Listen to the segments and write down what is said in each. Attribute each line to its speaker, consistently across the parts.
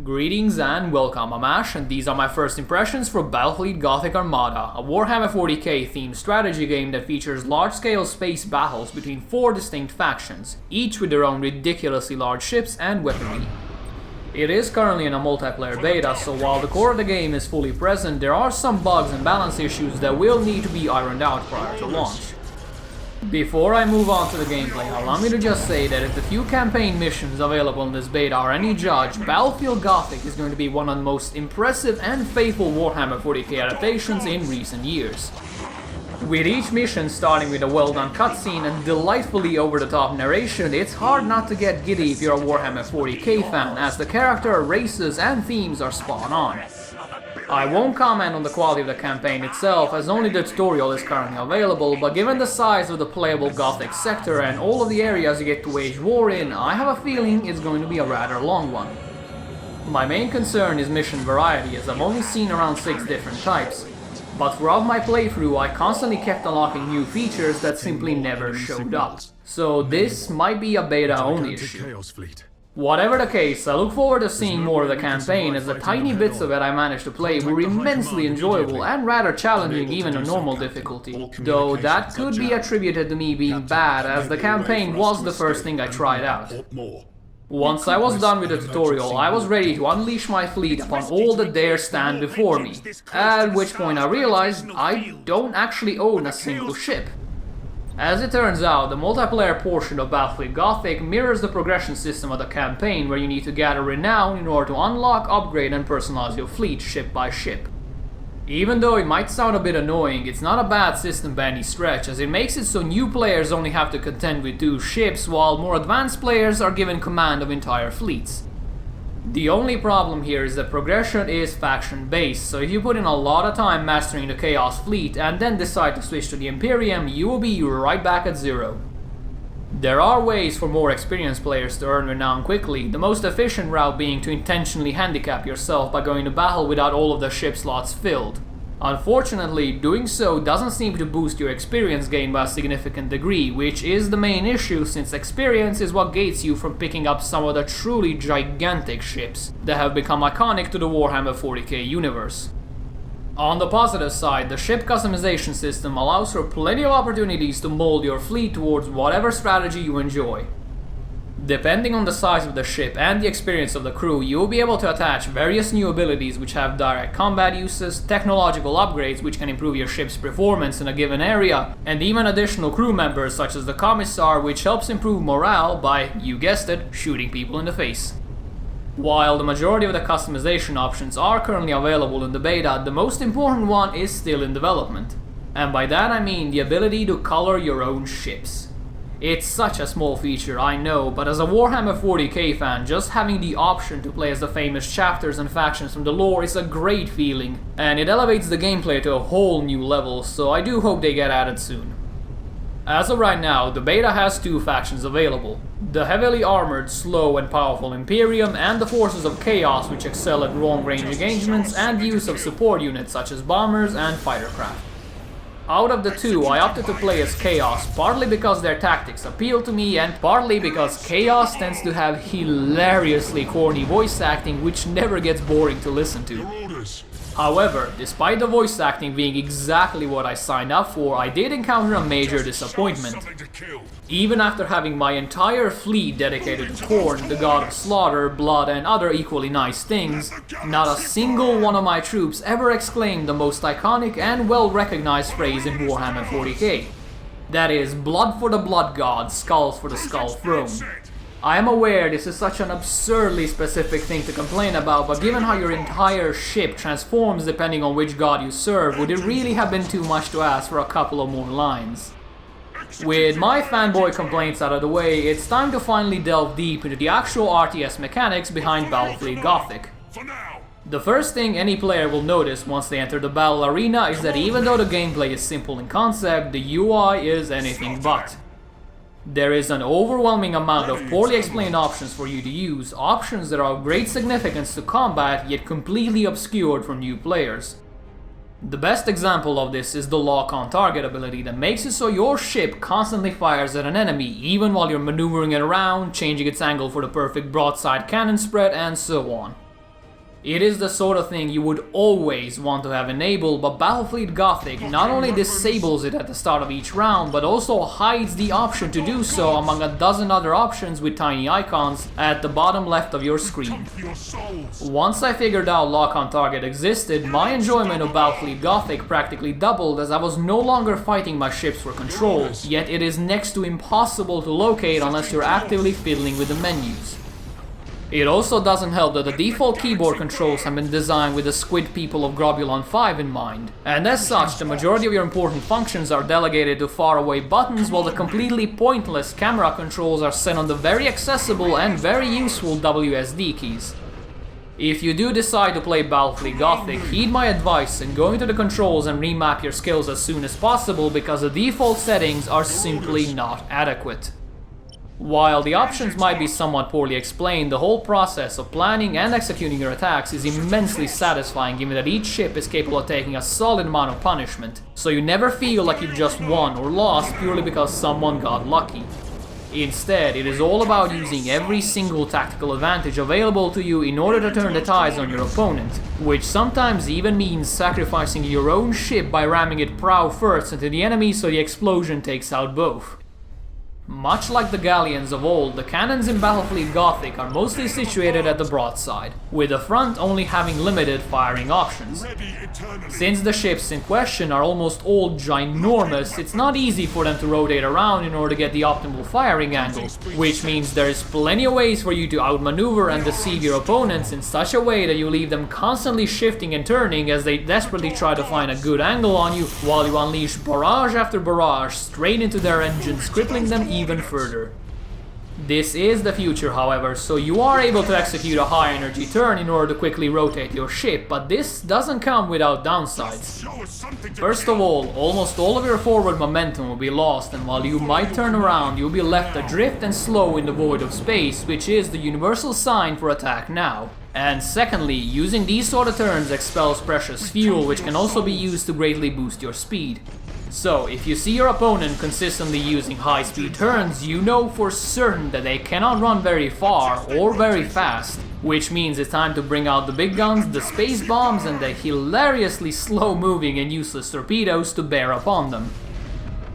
Speaker 1: Greetings and welcome, I'm Ash, and these are my first impressions for Battlefleet Gothic Armada, a Warhammer 40k themed strategy game that features large-scale space battles between 4 distinct factions, each with their own ridiculously large ships and weaponry. It is currently in a multiplayer beta, so while the core of the game is fully present, there are some bugs and balance issues that will need to be ironed out prior to launch. Before I move on to the gameplay, allow me to just say that if the few campaign missions available in this beta are any judge, Battlefield Gothic is going to be one of the most impressive and faithful Warhammer 40k adaptations in recent years. With each mission starting with a well-done cutscene and delightfully over-the-top narration, it's hard not to get giddy if you're a Warhammer 40k fan, as the character, races, and themes are spot on. I won't comment on the quality of the campaign itself, as only the tutorial is currently available, but given the size of the playable Gothic sector and all of the areas you get to wage war in, I have a feeling it's going to be a rather long one. My main concern is mission variety, as I've only seen around 6 different types, but throughout my playthrough I constantly kept unlocking new features that simply never showed up. So this might be a beta only issue. Whatever the case, I look forward to seeing more of the campaign, as the tiny bits of it I managed to play were immensely enjoyable and rather challenging even on normal difficulty, though that could be attributed to me being bad, as the campaign was the first thing I tried out. Once I was done with the tutorial, I was ready to unleash my fleet upon all that dare stand before me, at which point I realized I don't actually own a single ship. As it turns out, the multiplayer portion of Battlefleet Gothic mirrors the progression system of the campaign, where you need to gather renown in order to unlock, upgrade and personalize your fleet ship by ship. Even though it might sound a bit annoying, it's not a bad system by any stretch, as it makes it so new players only have to contend with 2 ships, while more advanced players are given command of entire fleets. The only problem here is that progression is faction-based, so if you put in a lot of time mastering the Chaos fleet and then decide to switch to the Imperium, you will be right back at 0. There are ways for more experienced players to earn renown quickly, the most efficient route being to intentionally handicap yourself by going to battle without all of the ship slots filled. Unfortunately, doing so doesn't seem to boost your experience gain by a significant degree, which is the main issue, since experience is what gates you from picking up some of the truly gigantic ships that have become iconic to the Warhammer 40k universe. On the positive side, the ship customization system allows for plenty of opportunities to mold your fleet towards whatever strategy you enjoy. Depending on the size of the ship and the experience of the crew, you will be able to attach various new abilities which have direct combat uses, technological upgrades which can improve your ship's performance in a given area, and even additional crew members such as the Gamesear, which helps improve morale by, you guessed it, shooting people in the face. While the majority of the customization options are currently available in the beta, the most important one is still in development. And by that I mean the ability to color your own ships. It's such a small feature, I know, but as a Warhammer 40k fan, just having the option to play as the famous chapters and factions from the lore is a great feeling, and it elevates the gameplay to a whole new level, so I do hope they get added soon. As of right now, the beta has 2 factions available: the heavily armored, slow and powerful Imperium, and the forces of Chaos, which excel at long-range engagements and use of support units such as bombers and fightercraft. Out of the 2, I opted to play as Chaos, partly because their tactics appeal to me, and partly because Chaos tends to have hilariously corny voice acting which never gets boring to listen to. However, despite the voice acting being exactly what I signed up for, I did encounter a major disappointment. Even after having my entire fleet dedicated to Khorne, the god of slaughter, blood and other equally nice things, not a single one of my troops ever exclaimed the most iconic and well-recognized phrase in Warhammer 40k. That is, blood for the blood god, skulls for the skull throne. I am aware this is such an absurdly specific thing to complain about, but given how your entire ship transforms depending on which god you serve, would it really have been too much to ask for a couple of more lines? With my fanboy complaints out of the way, it's time to finally delve deep into the actual RTS mechanics behind Battlefleet Gothic. The first thing any player will notice once they enter the battle arena is that even though the gameplay is simple in concept, the UI is anything but. There is an overwhelming amount of poorly explained options for you to use, options that are of great significance to combat yet completely obscured for new players. The best example of this is the lock on target ability that makes it so your ship constantly fires at an enemy even while you're maneuvering it around, changing its angle for the perfect broadside cannon spread, and so on. It is the sort of thing you would always want to have enabled, but Battlefleet Gothic not only disables it at the start of each round, but also hides the option to do so among a dozen other options with tiny icons at the bottom left of your screen. Once I figured out lock on target existed, my enjoyment of Battlefleet Gothic practically doubled as I was no longer fighting my ships for control, yet it is next to impossible to locate unless you're actively fiddling with the menus. It also doesn't help that the default keyboard controls have been designed with the squid people of Grobulon 5 in mind, and as such the majority of your important functions are delegated to faraway buttons, while the completely pointless camera controls are set on the very accessible and very useful WSD keys. If you do decide to play Battlefleet Gothic, heed my advice and go into the controls and remap your skills as soon as possible, because the default settings are simply not adequate. While the options might be somewhat poorly explained, the whole process of planning and executing your attacks is immensely satisfying, given that each ship is capable of taking a solid amount of punishment, so you never feel like you've just won or lost purely because someone got lucky. Instead, it is all about using every single tactical advantage available to you in order to turn the tides on your opponent, which sometimes even means sacrificing your own ship by ramming it prow first into the enemy so the explosion takes out both. Much like the galleons of old, the cannons in Battlefleet Gothic are mostly situated at the broadside, with the front only having limited firing options. Since the ships in question are almost all ginormous, it's not easy for them to rotate around in order to get the optimal firing angle, which means there's plenty of ways for you to outmaneuver and deceive your opponents in such a way that you leave them constantly shifting and turning as they desperately try to find a good angle on you, while you unleash barrage after barrage straight into their engines, crippling them even further. This is the future, however, so you are able to execute a high energy turn in order to quickly rotate your ship, but this doesn't come without downsides. First of all, almost all of your forward momentum will be lost, and while you might turn around, you'll be left adrift and slow in the void of space, which is the universal sign for attack now. And secondly, using these sort of turns expels precious fuel, which can also be used to greatly boost your speed. So, if you see your opponent consistently using high-speed turns, you know for certain that they cannot run very far or very fast, which means it's time to bring out the big guns, the space bombs, and the hilariously slow-moving and useless torpedoes to bear upon them.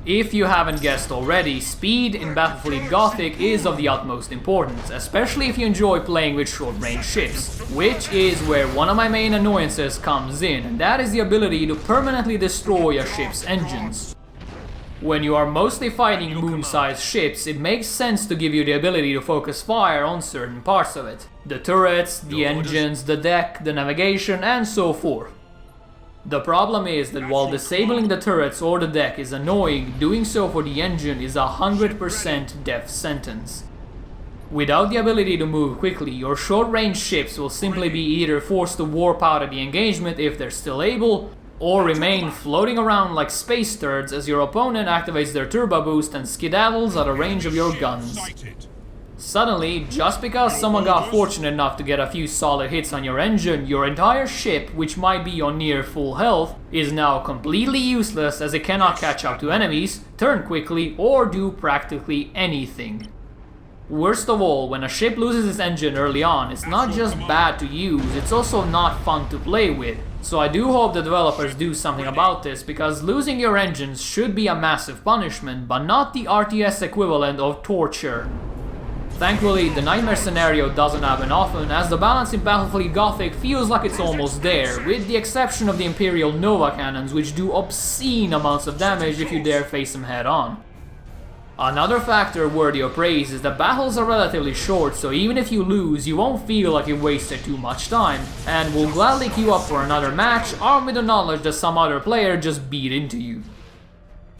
Speaker 1: If you haven't guessed already, speed in Battlefleet Gothic is of the utmost importance, especially if you enjoy playing with short-range ships, which is where one of my main annoyances comes in, and that is the ability to permanently destroy a ship's engines. When you are mostly fighting moon-sized ships, it makes sense to give you the ability to focus fire on certain parts of it. The turrets, the engines, the deck, the navigation, and so forth. The problem is that while disabling the turrets or the deck is annoying, doing so for the engine is a 100% death sentence. Without the ability to move quickly, your short-range ships will simply be either forced to warp out of the engagement if they're still able, or remain floating around like space turds as your opponent activates their turbo boost and skedaddles out of range of your guns. Suddenly, just because someone got fortunate enough to get a few solid hits on your engine, your entire ship, which might be on near full health, is now completely useless as it cannot catch up to enemies, turn quickly, or do practically anything. Worst of all, when a ship loses its engine early on, it's not just bad to use, it's also not fun to play with. So I do hope the developers do something about this, because losing your engines should be a massive punishment, but not the RTS equivalent of torture. Thankfully, the nightmare scenario doesn't happen often, as the balance in Battlefleet Gothic feels like it's almost there, with the exception of the Imperial Nova cannons, which do obscene amounts of damage if you dare face them head on. Another factor worthy of praise is that battles are relatively short, so even if you lose, you won't feel like you've wasted too much time, and will gladly queue up for another match, armed with the knowledge that some other player just beat into you.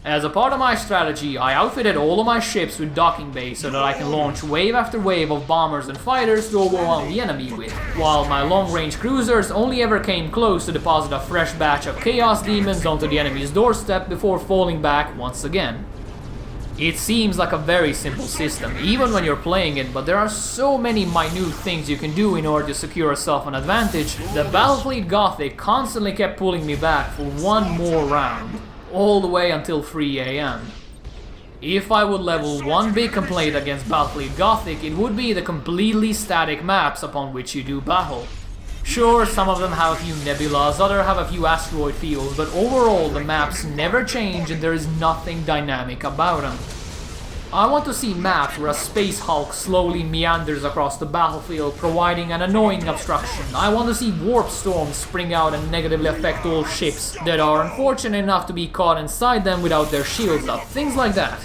Speaker 1: As a part of my strategy, I outfitted all of my ships with docking bays so that I can launch wave after wave of bombers and fighters to overwhelm the enemy with, while my long-range cruisers only ever came close to deposit a fresh batch of chaos demons onto the enemy's doorstep before falling back once again. It seems like a very simple system, even when you're playing it, but there are so many minute things you can do in order to secure yourself an advantage that Battlefleet Gothic constantly kept pulling me back for one more round, all the way until 3 AM. If I would level one big complaint against Battlefleet Gothic, it would be the completely static maps upon which you do battle. Sure, some of them have a few nebulas, others have a few asteroid fields, but overall the maps never change and there is nothing dynamic about them. I want to see maps where a space hulk slowly meanders across the battlefield, providing an annoying obstruction. I want to see warp storms spring out and negatively affect all ships that are unfortunate enough to be caught inside them without their shields up, things like that.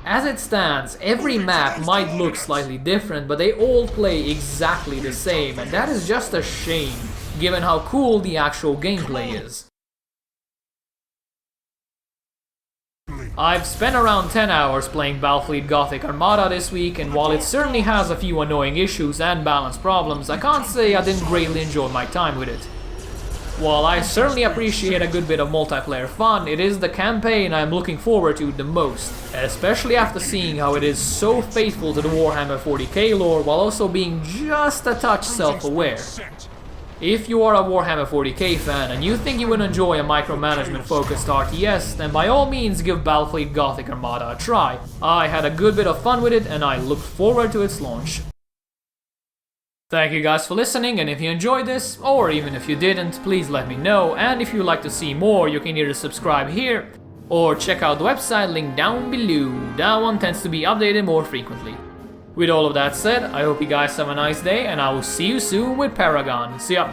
Speaker 1: As it stands, every map might look slightly different, but they all play exactly the same, and that is just a shame, given how cool the actual gameplay is. I've spent around 10 hours playing Battlefleet Gothic Armada this week, and while it certainly has a few annoying issues and balance problems, I can't say I didn't greatly enjoy my time with it. While I certainly appreciate a good bit of multiplayer fun, it is the campaign I'm looking forward to the most, especially after seeing how it is so faithful to the Warhammer 40k lore while also being just a touch self-aware. If you are a Warhammer 40k fan and you think you would enjoy a micromanagement focused RTS, then by all means give Battlefleet Gothic Armada a try. I had a good bit of fun with it and I look forward to its launch. Thank you guys for listening, and if you enjoyed this, or even if you didn't, please let me know, and if you'd like to see more you can either subscribe here or check out the website link down below. That one tends to be updated more frequently. With all of that said, I hope you guys have a nice day, and I will see you soon with Paragon. See ya!